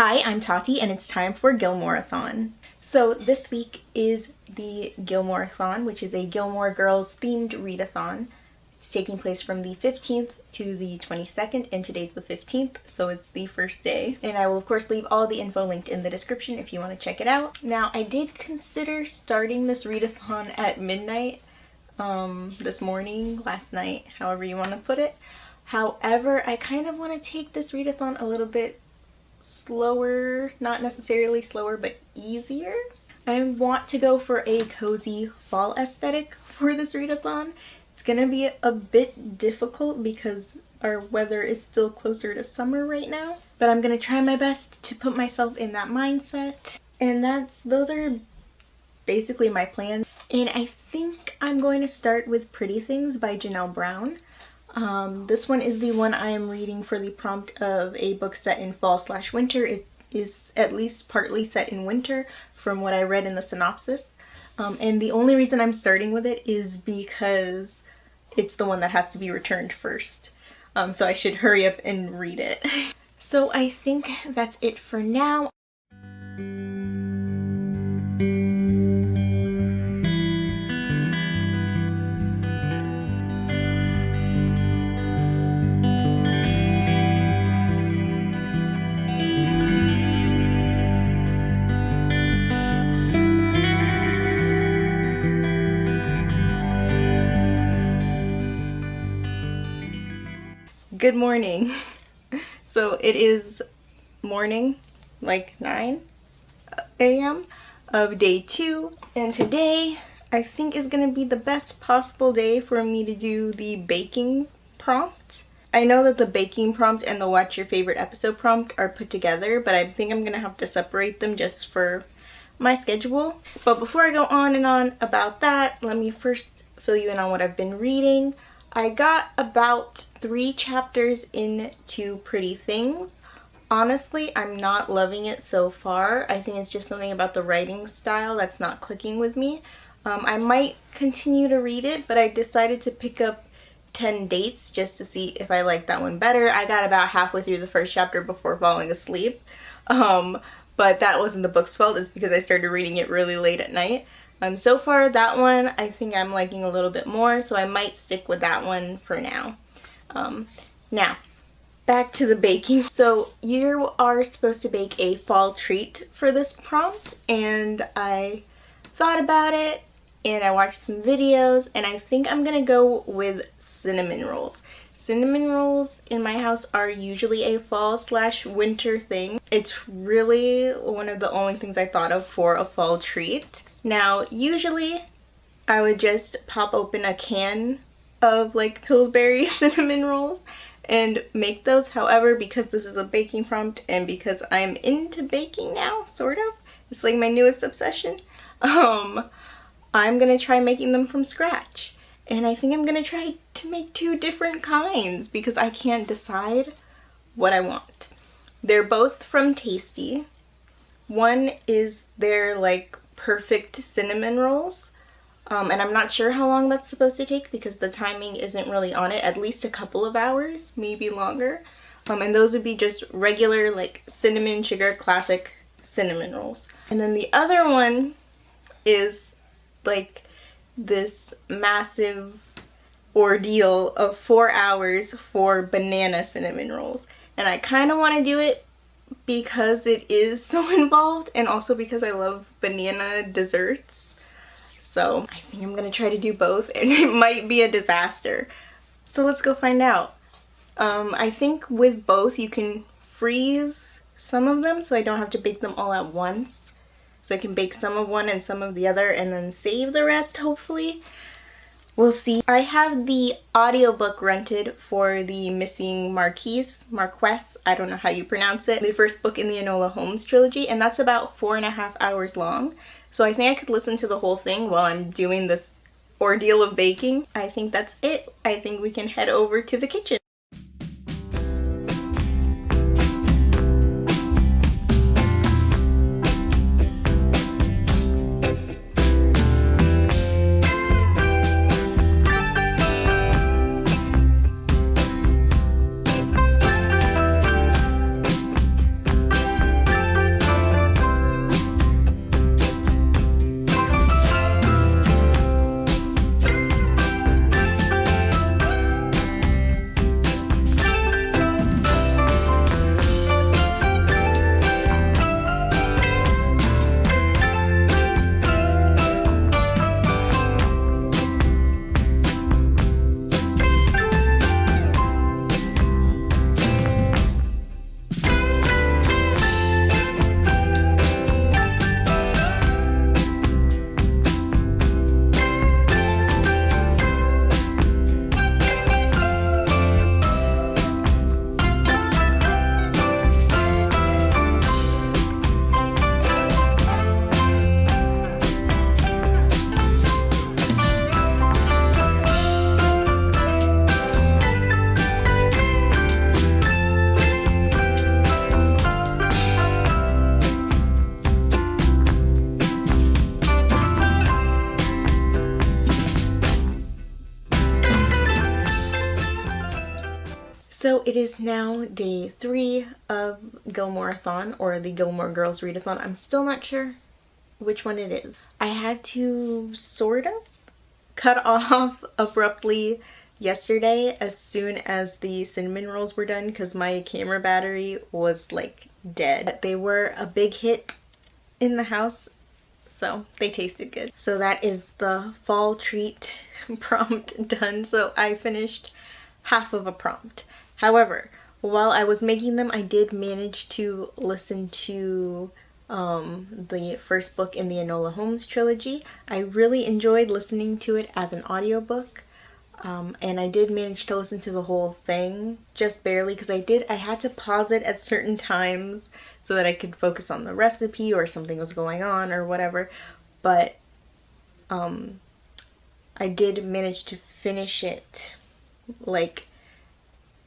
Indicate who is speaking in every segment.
Speaker 1: Hi, I'm Tati, and it's time for Gilmoreathon. So this week is the Gilmoreathon, which is a Gilmore Girls themed readathon. It's taking place from the 15th to the 22nd, and today's the 15th, so it's the first day. And I will of course leave all the info linked in the description if you want to check it out. Now, I did consider starting this readathon at midnight, this morning, last night, however you want to put it. However, I kind of want to take this readathon a little bit slower, not necessarily slower, but easier. I want to go for a cozy fall aesthetic for this readathon. It's gonna be a bit difficult because our weather is still closer to summer right now, but I'm gonna try my best to put myself in that mindset. And those are basically my plans. And I think I'm going to start with Pretty Things by Janelle Brown. This one is the one I am reading for the prompt of a book set in fall/winter. It is at least partly set in winter from what I read in the synopsis. And the only reason I'm starting with it is because it's the one that has to be returned first. So I should hurry up and read it. So I think that's it for now. Good morning. So it is morning, like 9 a.m. of day 2, and today I think is going to be the best possible day for me to do the baking prompt. I know that the baking prompt and the watch your favorite episode prompt are put together, but I think I'm going to have to separate them just for my schedule. But before I go on and on about that, let me first fill you in on what I've been reading. I got about 3 chapters into Pretty Things. Honestly, I'm not loving it so far. I think it's just something about the writing style that's not clicking with me. I might continue to read it, but I decided to pick up 10 Dates just to see if I like that one better. I got about halfway through the first chapter before falling asleep. But that wasn't the book's fault. It's because I started reading it really late at night. So far, that one I think I'm liking a little bit more, so I might stick with that one for now. Now, back to the baking. So you are supposed to bake a fall treat for this prompt, and I thought about it, and I watched some videos, and I think I'm gonna go with cinnamon rolls. Cinnamon rolls in my house are usually a fall/winter thing. It's really one of the only things I thought of for a fall treat. Now, usually I would just pop open a can of like Pillsbury cinnamon rolls and make those. However, because this is a baking prompt and because I'm into baking now, sort of, it's like my newest obsession, I'm gonna try making them from scratch. And I think I'm gonna try to make 2 different kinds because I can't decide what I want. They're both from Tasty. One is their like perfect cinnamon rolls, and I'm not sure how long that's supposed to take because the timing isn't really on it. At least a couple of hours, maybe longer. And those would be just regular like cinnamon sugar classic cinnamon rolls. And then the other one is like this massive ordeal of 4 hours for banana cinnamon rolls. And I kind of want to do it because it is so involved, and also because I love banana desserts. So I think I'm gonna try to do both, and it might be a disaster. So let's go find out. I think with both you can freeze some of them so I don't have to bake them all at once. So I can bake some of one and some of the other and then save the rest, hopefully. We'll see. I have the audiobook rented for the Missing Marquise, I don't know how you pronounce it, the first book in the Enola Holmes trilogy, and that's about 4.5 hours long. So I think I could listen to the whole thing while I'm doing this ordeal of baking. I think that's it. I think we can head over to the kitchen. So it is now day 3 of Gilmoreathon, or the Gilmore Girls Readathon. I'm still not sure which one it is. I had to sort of cut off abruptly yesterday as soon as the cinnamon rolls were done because my camera battery was like dead. They were a big hit in the house, so they tasted good. So that is the fall treat prompt done. So I finished half of a prompt. However, while I was making them, I did manage to listen to the first book in the Enola Holmes trilogy. I really enjoyed listening to it as an audiobook. And I did manage to listen to the whole thing, just barely, because I had to pause it at certain times so that I could focus on the recipe or something was going on or whatever. But I did manage to finish it like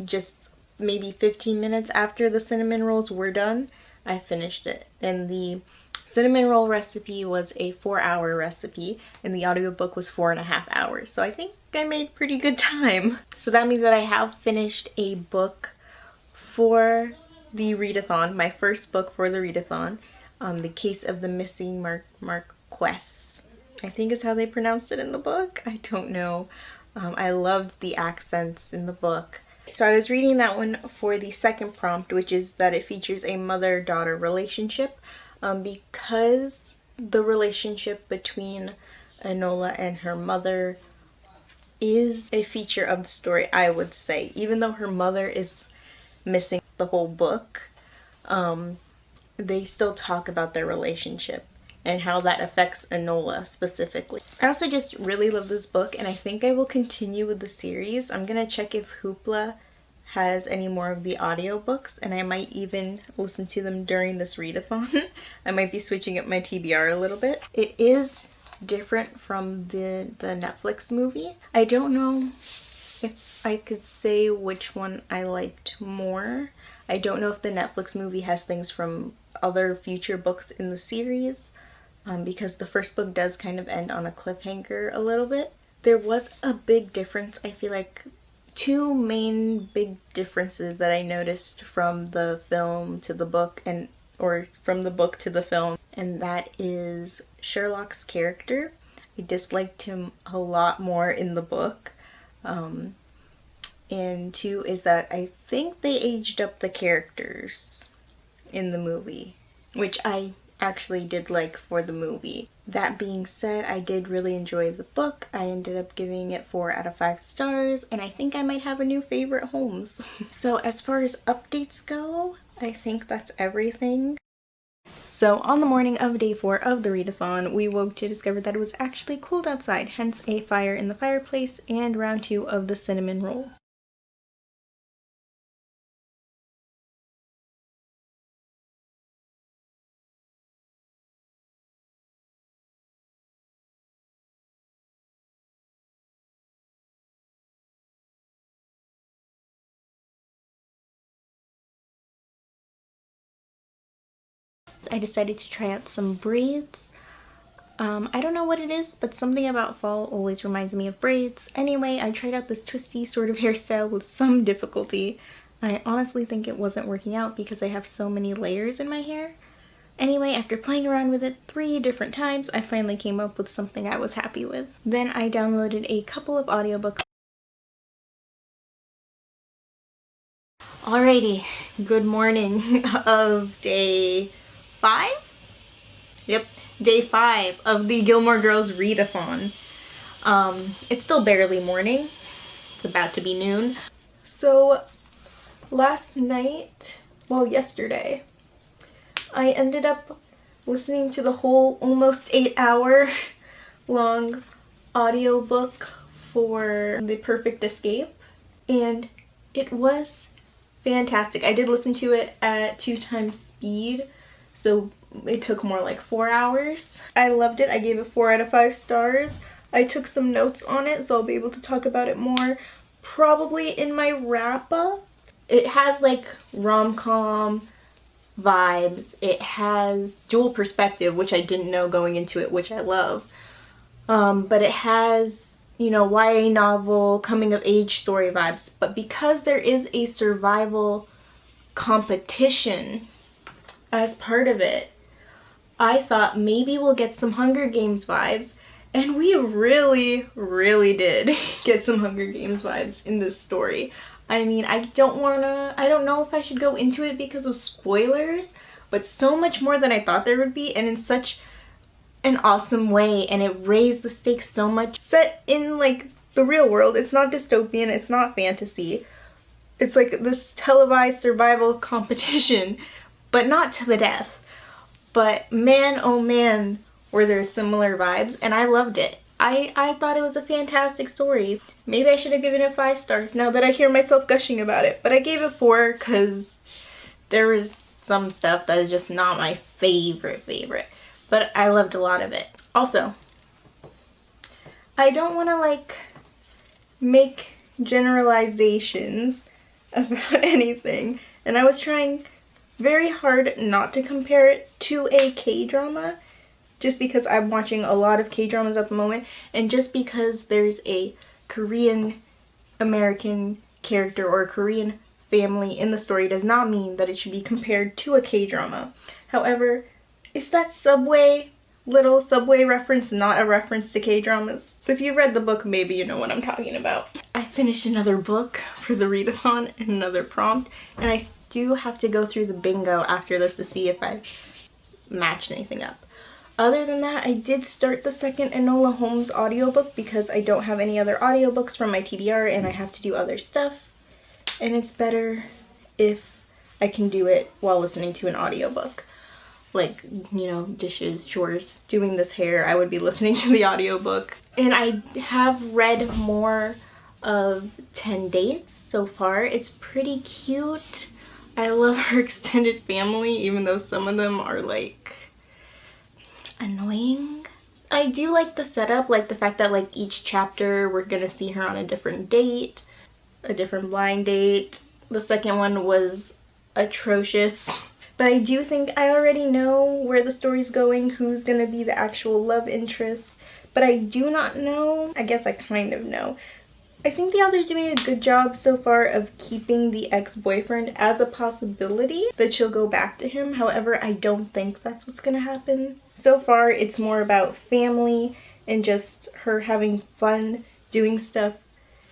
Speaker 1: just maybe 15 minutes after the cinnamon rolls were done. I finished it, and the cinnamon roll recipe was a 4-hour recipe and the audiobook was 4.5 hours. So I think I made pretty good time. So that means that I have finished a book for the readathon, my first book for the readathon, The Case of the Missing Marquess. I think is how they pronounced it in the book. I don't know. I loved the accents in the book. So I was reading that one for the second prompt, which is that it features a mother-daughter relationship, because the relationship between Enola and her mother is a feature of the story, I would say. Even though her mother is missing the whole book, they still talk about their relationship and how that affects Enola specifically. I also just really love this book, and I think I will continue with the series. I'm gonna check if Hoopla has any more of the audiobooks, and I might even listen to them during this readathon. I might be switching up my TBR a little bit. It is different from the Netflix movie. I don't know if I could say which one I liked more. I don't know if the Netflix movie has things from other future books in the series, because the first book does kind of end on a cliffhanger a little bit. There was a big difference, I feel like 2 main big differences that I noticed from the film to the book, or from the book to the film, and that is Sherlock's character. I disliked him a lot more in the book. And 2 is that I think they aged up the characters in the movie, which I actually did like for the movie. That being said, I did really enjoy the book. I ended up giving it 4 out of 5 stars, and I think I might have a new favorite Holmes. So as far as updates go, I think that's everything. So on the morning of day 4 of the readathon, we woke to discover that it was actually cold outside, hence a fire in the fireplace and round 2 of the cinnamon rolls. I decided to try out some braids. I don't know what it is, but something about fall always reminds me of braids. Anyway, I tried out this twisty sort of hairstyle with some difficulty. I honestly think it wasn't working out because I have so many layers in my hair. Anyway, after playing around with it 3 different times, I finally came up with something I was happy with. Then I downloaded a couple of audiobooks. Alrighty, good morning of day 5? Yep, day 5 of the Gilmore Girls Readathon. It's still barely morning. It's about to be noon. So last night, well, yesterday, I ended up listening to the whole almost 8-hour long audiobook for The Perfect Escape, and it was fantastic. I did listen to it at 2 times speed, so it took more like 4 hours. I loved it. I gave it 4 out of 5 stars. I took some notes on it, so I'll be able to talk about it more probably in my wrap-up. It has like rom-com vibes. It has dual perspective, which I didn't know going into it, which I love. But it has you know, YA novel, coming of age story vibes. But because there is a survival competition as part of it, I thought maybe we'll get some Hunger Games vibes. And we really, really did get some Hunger Games vibes in this story. I mean, I don't know if I should go into it because of spoilers, but so much more than I thought there would be, and in such an awesome way, and it raised the stakes so much. Set in like the real world, it's not dystopian, it's not fantasy. It's like this televised survival competition, but not to the death. But man, oh man, were there similar vibes, and I loved it. I thought it was a fantastic story. Maybe I should have given it 5 stars now that I hear myself gushing about it, but I gave it 4 because there was some stuff that is just not my favorite. But I loved a lot of it. Also, I don't want to like make generalizations about anything, and I was trying very hard not to compare it to a K-drama, just because I'm watching a lot of K-dramas at the moment, and just because there's a Korean American character or a Korean family in the story does not mean that it should be compared to a K-drama. However, is that little Subway reference not a reference to K-dramas? If you've read the book, maybe you know what I'm talking about. I finished another book for the readathon and another prompt, and I do have to go through the bingo after this to see if I matched anything up. Other than that, I did start the second Enola Holmes audiobook because I don't have any other audiobooks from my TBR and I have to do other stuff. And it's better if I can do it while listening to an audiobook. Like, you know, dishes, chores, doing this hair, I would be listening to the audiobook. And I have read more of 10 Dates so far. It's pretty cute. I love her extended family, even though some of them are like annoying. I do like the setup, like the fact that like each chapter we're gonna see her on a different date, a different blind date. The second one was atrocious. But I do think I already know where the story's going, who's gonna be the actual love interest. But I do not know. I guess I kind of know. I think the author's doing a good job so far of keeping the ex-boyfriend as a possibility that she'll go back to him. However, I don't think that's what's gonna happen. So far, it's more about family and just her having fun doing stuff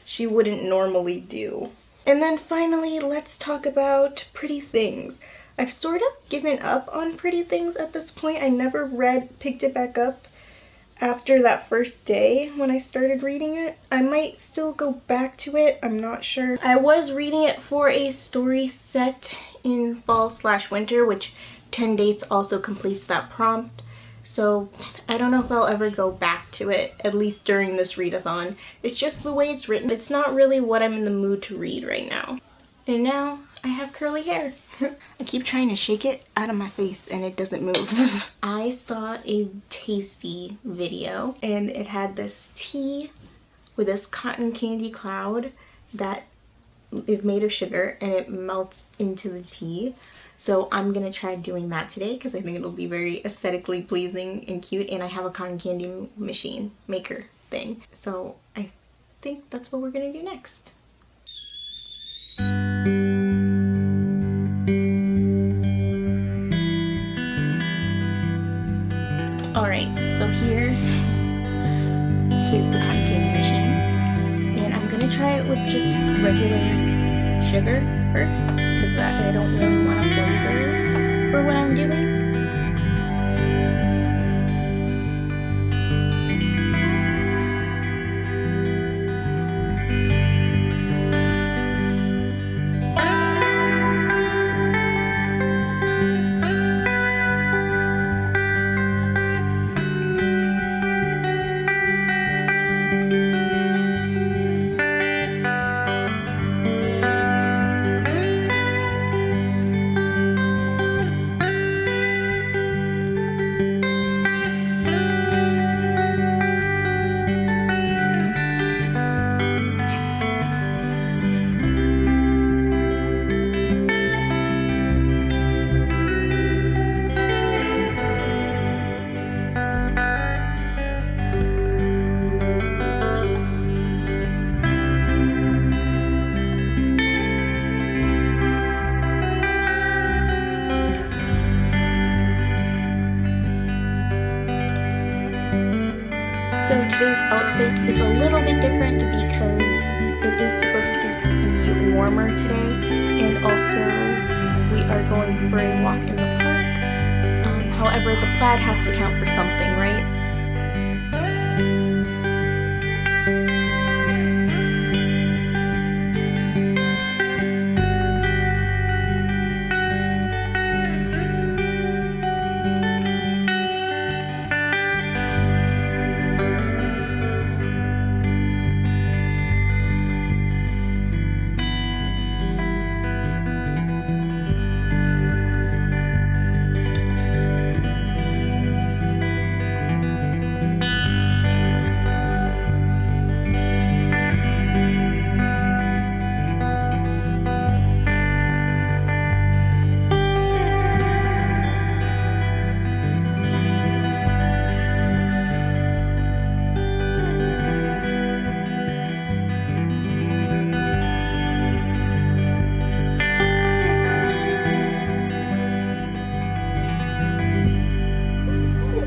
Speaker 1: she wouldn't normally do. And then finally, let's talk about Pretty Things. I've sort of given up on Pretty Things at this point. I never picked it back up after that first day when I started reading it. I might still go back to it, I'm not sure. I was reading it for a story set in fall/winter, which 10 Dates also completes that prompt. So I don't know if I'll ever go back to it, at least during this readathon. It's just the way it's written. It's not really what I'm in the mood to read right now. And now I have curly hair. I keep trying to shake it out of my face and it doesn't move. I saw a Tasty video and it had this tea with this cotton candy cloud that is made of sugar and it melts into the tea. So I'm gonna try doing that today because I think it'll be very aesthetically pleasing and cute, and I have a cotton candy machine maker thing. So I think that's what we're gonna do next. Alright, so here is the cotton candy machine, and I'm gonna try it with just regular sugar first, because I don't really want a flavor for what I'm doing. So today's outfit is a little bit different because it is supposed to be warmer today, and also we are going for a walk in the park. However, the plaid has to count for something, right?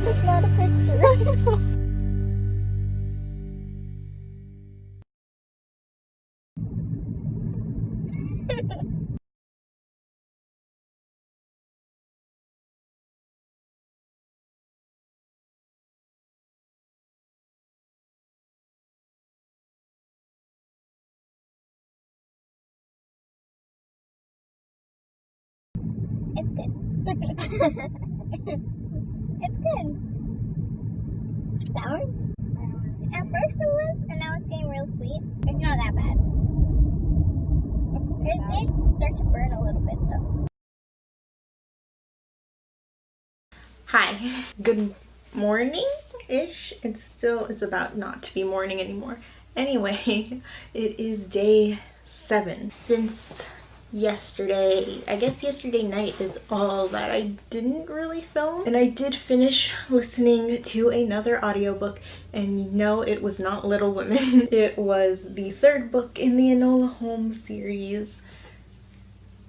Speaker 1: It's not a picture. It's good. It's good. Sour? At first it was, and now it's getting real sweet. It's not that bad. It did start to burn a little bit though. Hi. Good morning-ish. It's about not to be morning anymore. Anyway, it is day 7 since yesterday. I guess yesterday night is all that I didn't really film. And I did finish listening to another audiobook, and no, it was not Little Women. It was the 3rd book in the Enola Holmes series,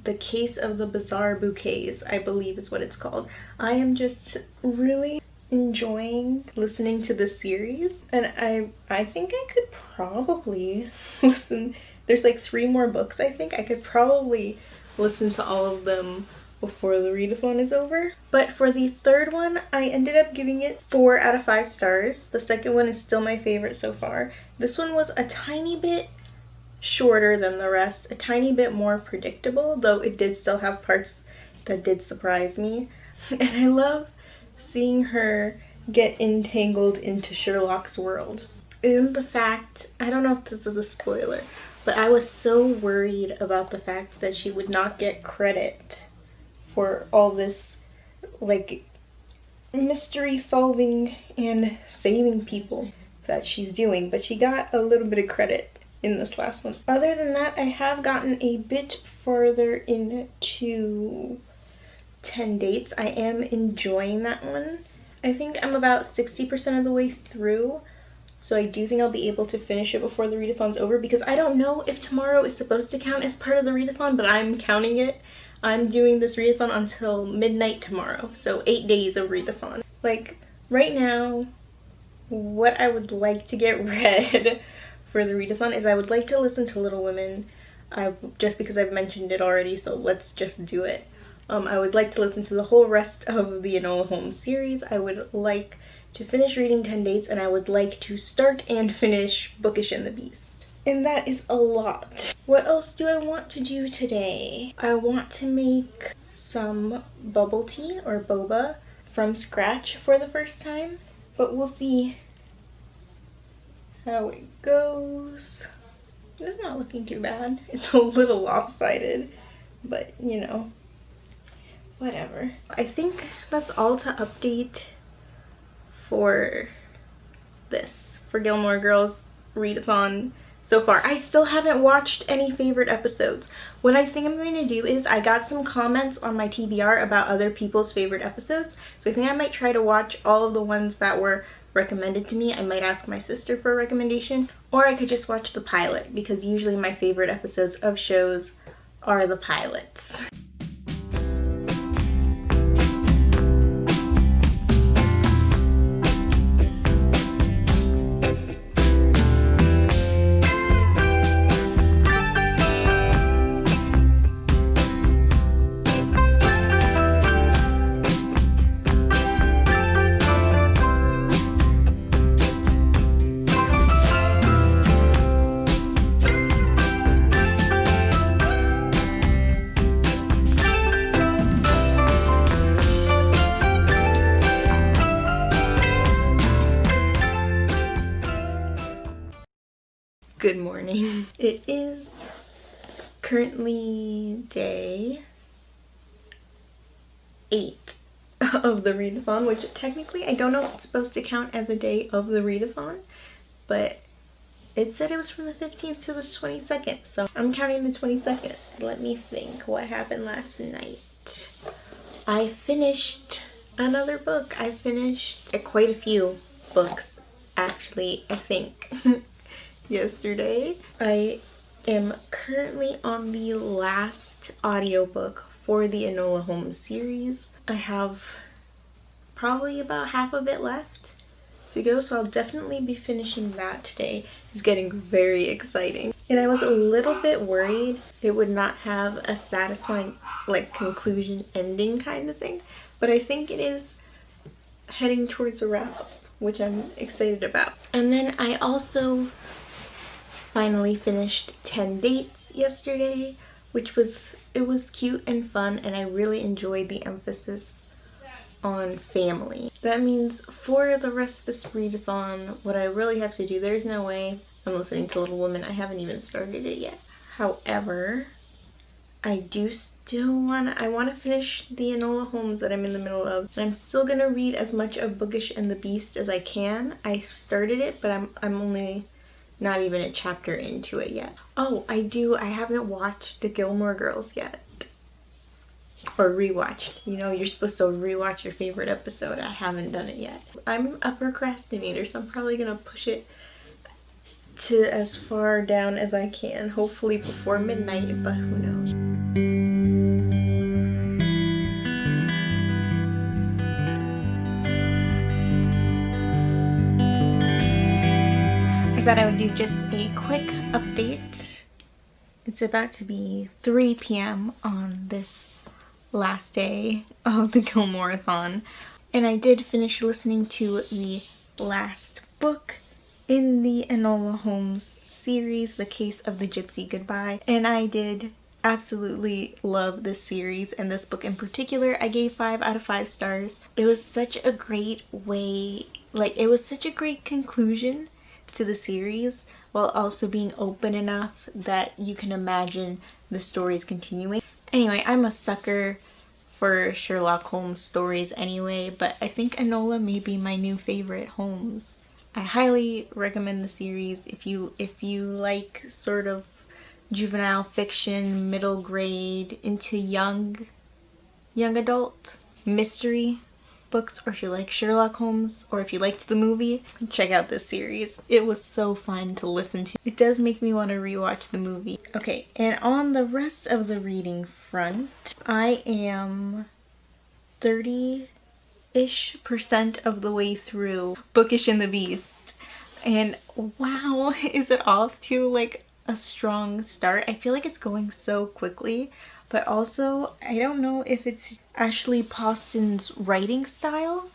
Speaker 1: The Case of the Bizarre Bouquets, I believe is what it's called. I am just really enjoying listening to the series, and I think I could probably listen. There's like 3 more books. I think I could probably listen to all of them before the readathon is over. But for the 3rd one, I ended up giving it 4 out of 5 stars. The 2nd one is still my favorite so far. This one was a tiny bit shorter than the rest, a tiny bit more predictable, though it did still have parts that did surprise me. And I love seeing her get entangled into Sherlock's world. And the fact, I don't know if this is a spoiler, but I was so worried about the fact that she would not get credit for all this, like, mystery solving and saving people that she's doing, but she got a little bit of credit in this last one. Other than that, I have gotten a bit further into 10 Dates. I am enjoying that one. I think I'm about 60% of the way through, so I do think I'll be able to finish it before the readathon's over, because I don't know if tomorrow is supposed to count as part of the readathon, but I'm counting it. I'm doing this readathon until midnight tomorrow, so 8 days of readathon. Like, right now, what I would like to get read for the readathon is I would like to listen to Little Women, just because I've mentioned it already, so let's just do it. I would like to listen to the whole rest of the Enola Holmes series. I would like to finish reading 10 Dates, and I would like to start and finish Bookish and the Beast. And that is a lot. What else do I want to do today? I want to make some bubble tea or boba from scratch for the first time, but we'll see how it goes. It's not looking too bad. It's a little lopsided, but you know, whatever. I think that's all to update for this, for Gilmore Girls readathon so far. I still haven't watched any favorite episodes. What I think I'm going to do is, I got some comments on my TBR about other people's favorite episodes, so I think I might try to watch all of the ones that were recommended to me. I might ask my sister for a recommendation, or I could just watch the pilot, because usually my favorite episodes of shows are the pilots. Good morning. It is currently day 8 of the readathon, which technically I don't know if it's supposed to count as a day of the readathon, but it said it was from the 15th to the 22nd, so I'm counting the 22nd. Let me think what happened last night. I finished another book. I finished quite a few books, actually, I think. Yesterday. I am currently on the last audiobook for the Enola Holmes series. I have probably about half of it left to go, so I'll definitely be finishing that today. It's getting very exciting. And I was a little bit worried it would not have a satisfying, like, conclusion ending kind of thing, but I think it is heading towards a wrap, which I'm excited about. And then I also finally finished 10 Dates yesterday, which was cute and fun, and I really enjoyed the emphasis on family. That means for the rest of this readathon, what I really have to do, there's no way I'm listening to Little Women. I haven't even started it yet. However, I do still want to finish the Enola Holmes that I'm in the middle of. And I'm still gonna read as much of Bookish and the Beast as I can. I started it, but I'm only not even a chapter into it yet. Oh, I haven't watched the Gilmore Girls yet. Or rewatched. You know, you're supposed to rewatch your favorite episode. I haven't done it yet. I'm a procrastinator, so I'm probably gonna push it to as far down as I can. Hopefully before midnight, but who knows. I thought I would do just a quick update. It's about to be 3 p.m. on this last day of the Gilmoreathon, and I did finish listening to the last book in the Enola Holmes series, The Case of the Gypsy Goodbye, and I did absolutely love this series and this book in particular. I gave 5 out of 5 stars. It was such a great way, it was such a great conclusion to the series, while also being open enough that you can imagine the stories continuing. Anyway, I'm a sucker for Sherlock Holmes stories anyway, but I think Enola may be my new favorite Holmes. I highly recommend the series if you like sort of juvenile fiction, middle grade, into young adult mystery books, or if you like Sherlock Holmes, or if you liked the movie, check out this series. It was so fun to listen to. It does make me want to rewatch the movie. Okay, and on the rest of the reading front, I am 30-ish% of the way through Bookish and the Beast, and wow, is it off to like a strong start. I feel like it's going so quickly, but also I don't know if it's Ashley Poston's writing style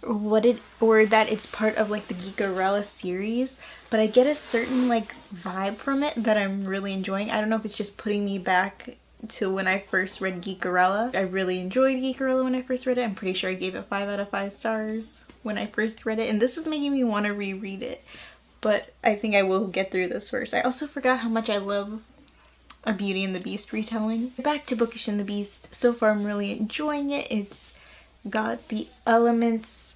Speaker 1: or that it's part of like the Geekerella series, but I get a certain like vibe from it that I'm really enjoying. I don't know if it's just putting me back to when I first read Geekerella. I really enjoyed Geekerella when I first read it. I'm pretty sure I gave it 5 out of 5 stars when I first read it, and this is making me want to reread it, but I think I will get through this first. I also forgot how much I love a Beauty and the Beast retelling. Back to Bookish and the Beast. So far I'm really enjoying it. It's got the elements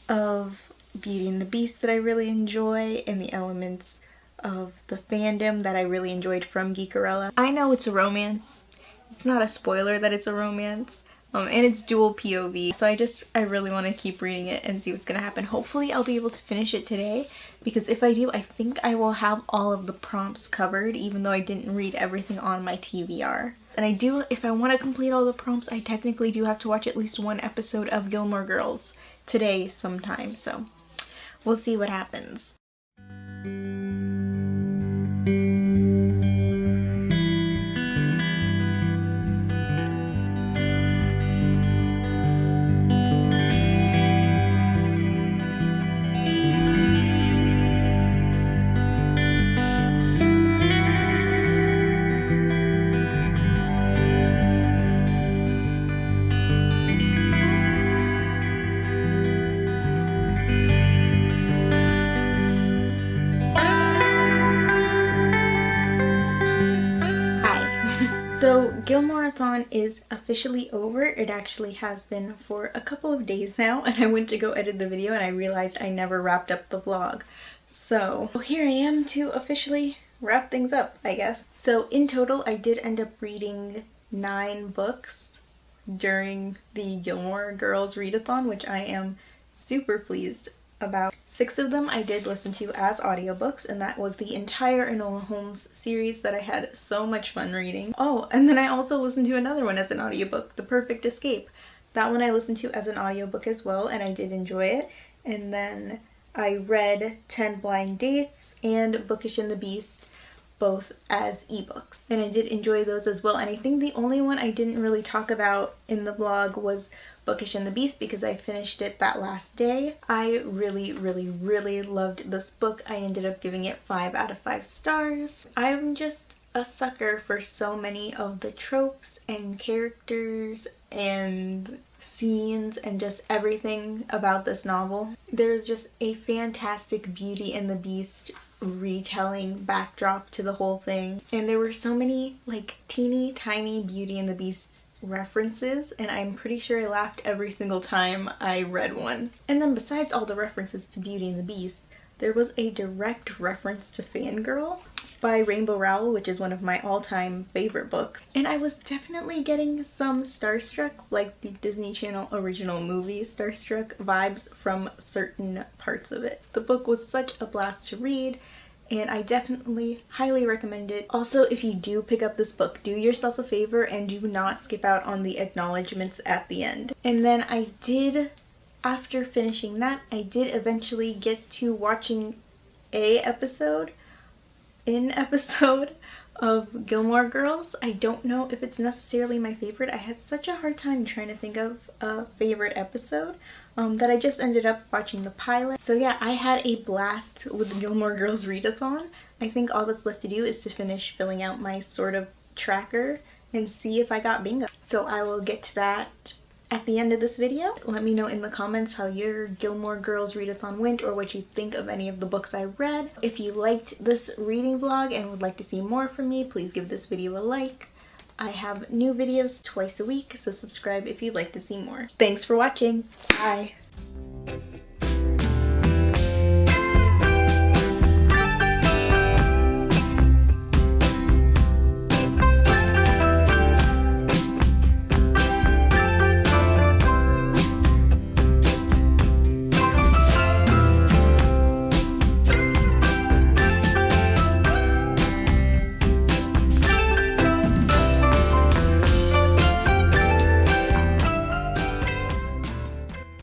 Speaker 1: of Beauty and the Beast that I really enjoy, and the elements of the fandom that I really enjoyed from Geekerella. I know it's a romance. It's not a spoiler that it's a romance. And it's dual POV, so I really want to keep reading it and see what's going to happen. Hopefully I'll be able to finish it today, because if I do, I think I will have all of the prompts covered, even though I didn't read everything on my TBR. And I do, if I want to complete all the prompts, I technically do have to watch at least one episode of Gilmore Girls today sometime, so we'll see what happens. So Gilmoreathon is officially over. It actually has been for a couple of days now, and I went to go edit the video and I realized I never wrapped up the vlog. So here I am to officially wrap things up, I guess. So in total, I did end up reading 9 books during the Gilmore Girls Readathon, which I am super pleased about. 6 of them I did listen to as audiobooks, and that was the entire Enola Holmes series that I had so much fun reading. Oh, and then I also listened to another one as an audiobook, The Perfect Escape. That one I listened to as an audiobook as well, and I did enjoy it. And then I read 10 Blind Dates and Bookish and the Beast, both as ebooks. And I did enjoy those as well. And I think the only one I didn't really talk about in the vlog was Bookish and the Beast because I finished it that last day. I really loved this book. I ended up giving it 5 out of 5 stars. I'm just a sucker for so many of the tropes and characters and scenes and just everything about this novel. There's just a fantastic Beauty and the Beast retelling backdrop to the whole thing, and there were so many like teeny tiny Beauty and the Beast references, and I'm pretty sure I laughed every single time I read one. And then besides all the references to Beauty and the Beast, there was a direct reference to Fangirl by Rainbow Rowell, which is one of my all-time favorite books. And I was definitely getting some Starstruck, like the Disney Channel original movie Starstruck vibes from certain parts of it. The book was such a blast to read, and I definitely highly recommend it. Also, if you do pick up this book, do yourself a favor and do not skip out on the acknowledgements at the end. And then after finishing that, I did eventually get to watching an episode of Gilmore Girls. I don't know if it's necessarily my favorite. I had such a hard time trying to think of a favorite episode that I just ended up watching the pilot. So yeah, I had a blast with the Gilmore Girls Readathon. I think all that's left to do is to finish filling out my sort of tracker and see if I got bingo. So I will get to that at the end of this video. Let me know in the comments how your Gilmore Girls Readathon went or what you think of any of the books I read. If you liked this reading vlog and would like to see more from me, please give this video a like. I have new videos twice a week, so subscribe if you'd like to see more. Thanks for watching. Bye.